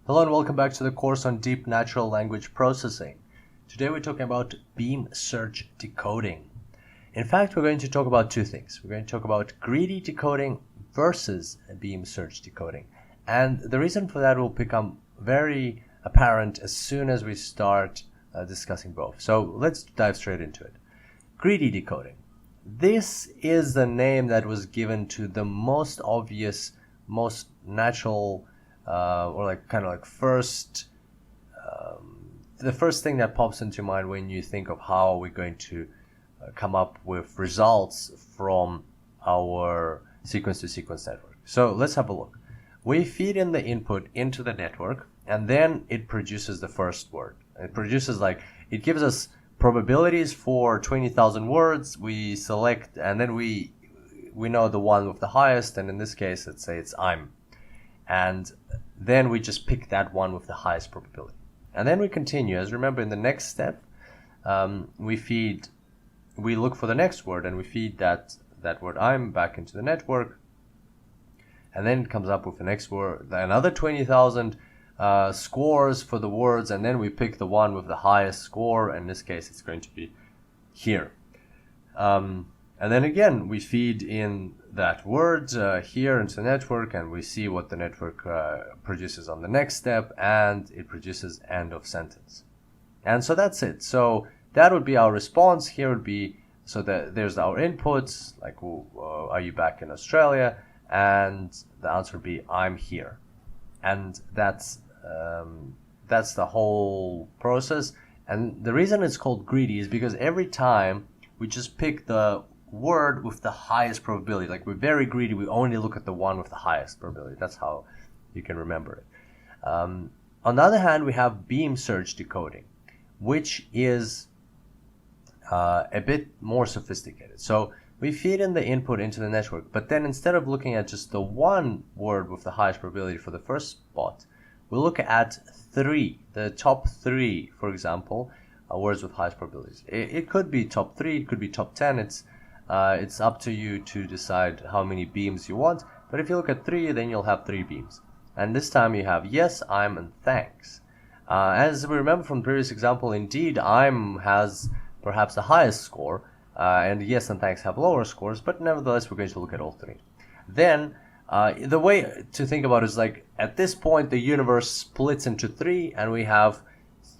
Hello and welcome back to the course on deep natural language processing. Today we're talking about beam search decoding. In fact, we're going to talk about two things. We're going to talk about greedy decoding versus beam search decoding. And the reason for that will become very apparent as soon as we start discussing both. So let's dive straight into it. Greedy decoding. This is the name that was given to the most obvious, most natural the first thing that pops into mind when you think of how we're going to come up with results from our sequence-to-sequence network. So let's have a look. We feed in the input into the network, and then it produces the first word. It gives us probabilities for 20,000 words. We select, and then we know the one with the highest, and in this case, let's say it's I'm. And then we just pick that one with the highest probability. And then we continue. As remember, in the next step, we look for the next word, and we feed that word I'm back into the network. And then it comes up with the next word, another 20,000 scores for the words, and then we pick the one with the highest score. In this case, it's going to be here. And then again, we feed in that word here into the network, and we see what the network produces on the next step, and it produces end of sentence. And so that's it. So that would be our response. Here would be, so that there's our inputs, like, are you back in Australia? And the answer would be, I'm here. And that's the whole process. And the reason it's called greedy is because every time we just pick the word with the highest probability. Like, we're very greedy, we only look at the one with the highest probability. That's how you can remember it. On the other hand, we have beam search decoding, which is a bit more sophisticated. So we feed in the input into the network, but then instead of looking at just the one word with the highest probability for the first spot, we look at the top three, for example, words with highest probabilities. It could be top 3, it could be top 10. It's up to you to decide how many beams you want. But if you look at 3, then you'll have 3 beams. And this time you have yes, I'm, and thanks. As we remember from the previous example, indeed, I'm has perhaps the highest score, and yes and thanks have lower scores, but nevertheless, we're going to look at all 3. Then, the way to think about it is like, at this point, the universe splits into 3, and we have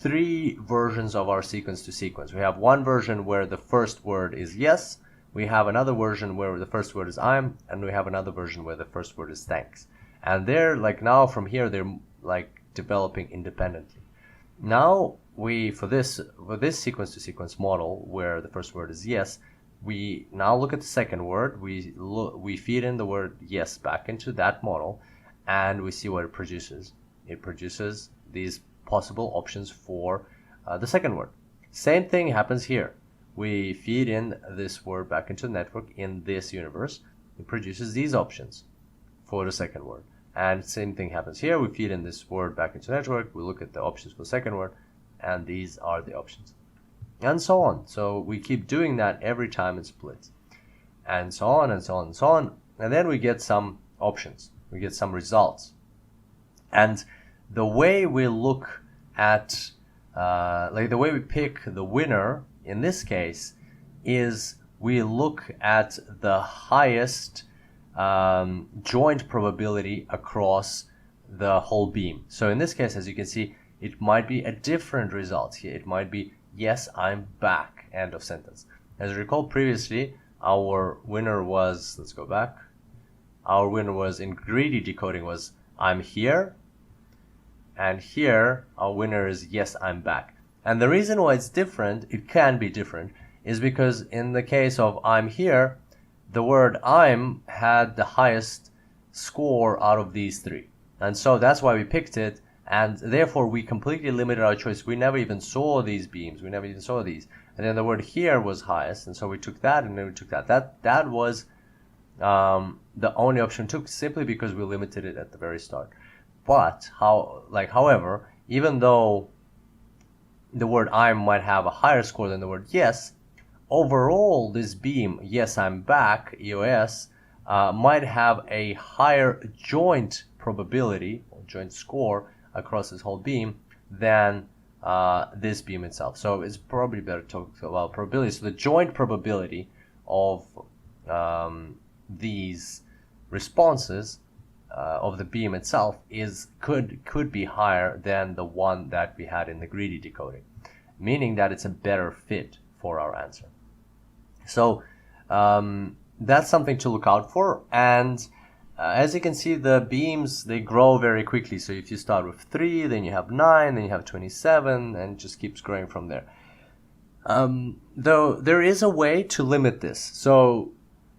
3 versions of our sequence-to-sequence. We have one version where the first word is yes, we have another version where the first word is I'm, and we have another version where the first word is thanks. And they're like, now from here, they're like developing independently. Now for this sequence-to-sequence model where the first word is yes, we now look at the second word. We feed in the word yes back into that model, and we see what it produces. It produces these possible options for the second word. Same thing happens here. We feed in this word back into the network in this universe. It produces these options for the second word. And same thing happens here. We feed in this word back into the network. We look at the options for the second word, and these are the options. And so on. So we keep doing that every time it splits. And so on and so on and so on. And then we get some options. We get some results. And the way we look at, the way we pick the winner in this case is we look at the highest joint probability across the whole beam. So in this case, as you can see, it might be a different result here. It might be, yes, I'm back, end of sentence. As you recall previously, our winner was, let's go back, our winner was in greedy decoding was, I'm here, and here our winner is, yes, I'm back. And the reason why it's different, it can be different, is because in the case of I'm here, the word I'm had the highest score out of these 3. And so that's why we picked it, and therefore we completely limited our choice. We never even saw these beams. We never even saw these. And then the word here was highest, and so we took that, and then we took that. That was the only option we took, simply because we limited it at the very start. But, however, even though the word I'm might have a higher score than the word yes, overall this beam, yes I'm back, EOS, might have a higher joint probability or joint score across this whole beam than this beam itself. So it's probably better to talk about probability. So the joint probability of these responses of the beam itself could be higher than the one that we had in the greedy decoding, meaning that it's a better fit for our answer. So that's something to look out for. And as you can see, the beams, they grow very quickly. So if you start with 3, then you have 9, then you have 27, and it just keeps growing from there. Though there is a way to limit this. So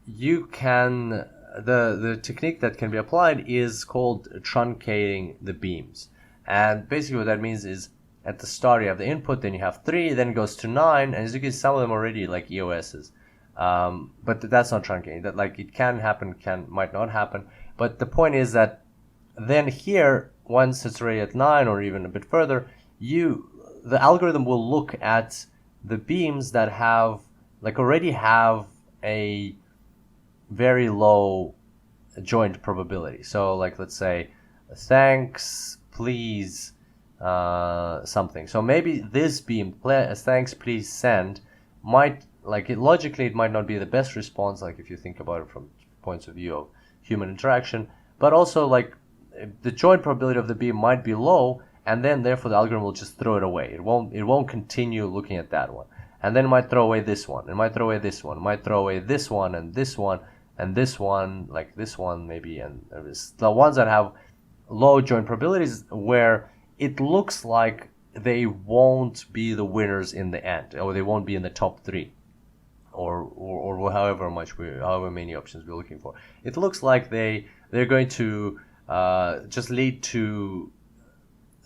you can, the technique that can be applied is called truncating the beams. And basically what that means is at the start you have the input, then you have 3, then it goes to 9, and as you can see, some of them already like EOSs. But that's not truncating. That, like, it can happen, might not happen. But the point is that then here, once it's already at 9 or even a bit further, the algorithm will look at the beams that have, like, already have a very low joint probability. So, like, let's say, thanks, please, something. So maybe this beam, thanks, please, send, might, like, logically it might not be the best response, like if you think about it from points of view of human interaction, but also like the joint probability of the beam might be low, and then therefore the algorithm will just throw it away. It won't continue looking at that one, and then it might throw away this one, it might throw away this one, it might throw away this one and this one and this one, like this one maybe, and the ones that have low joint probabilities where it looks like they won't be the winners in the end, or they won't be in the top 3. Or however many options we're looking for. It looks like they're going to just lead to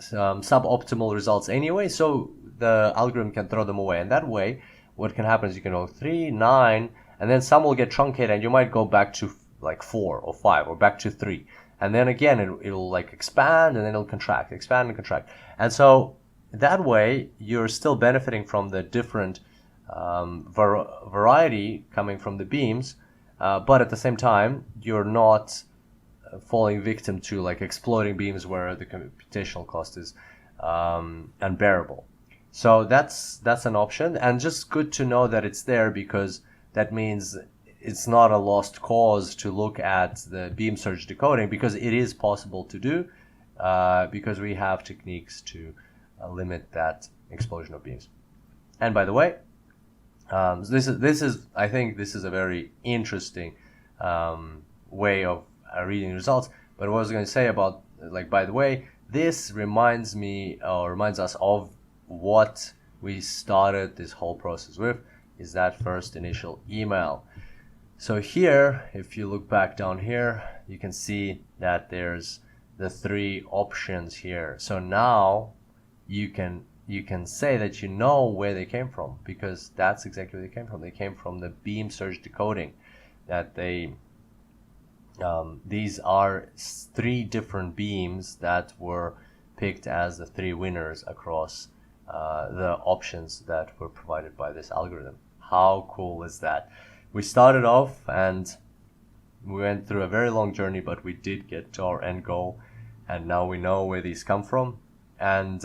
suboptimal results anyway, so the algorithm can throw them away. And that way, what can happen is you can go 3, 9, and then some will get truncated, and you might go back to like 4 or 5 or back to 3, and then again it'll like expand, and then it'll contract, expand and contract. And so that way you're still benefiting from the different variety coming from the beams, but at the same time you're not falling victim to like exploding beams where the computational cost is unbearable. So that's an option, and just good to know that it's there, because that means it's not a lost cause to look at the beam search decoding, because it is possible to do, because we have techniques to limit that explosion of beams. And by the way, this is I think this is a very interesting way of reading results. But what I was going to say about, like, by the way, this reminds us of what we started this whole process with, is that first initial email. So here, if you look back down here, you can see that there's the 3 options here. So now you can say that you know where they came from, because that's exactly where they came from. They came from the beam search decoding. That these are 3 different beams that were picked as the 3 winners across the options that were provided by this algorithm. How cool is that? We started off and we went through a very long journey, but we did get to our end goal, and now we know where these come from. And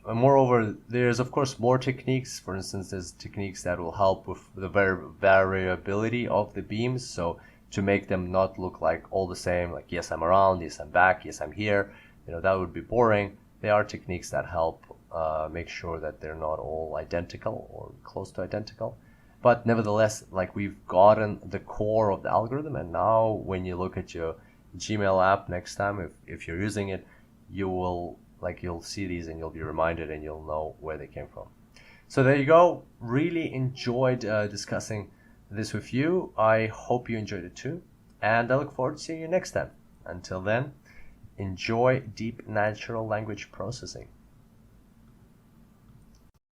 moreover, there's of course more techniques. For instance, there's techniques that will help with the variability of the beams, so to make them not look like all the same, like yes I'm around, yes I'm back, yes I'm here, that would be boring. There are techniques that help make sure that they're not all identical or close to identical. But nevertheless, like, we've gotten the core of the algorithm, and now when you look at your Gmail app next time, if you're using it, you'll see these and you'll be reminded and you'll know where they came from. So there you go. Really enjoyed discussing this with you. I hope you enjoyed it too, and I look forward to seeing you next time. Until then, enjoy deep natural language processing.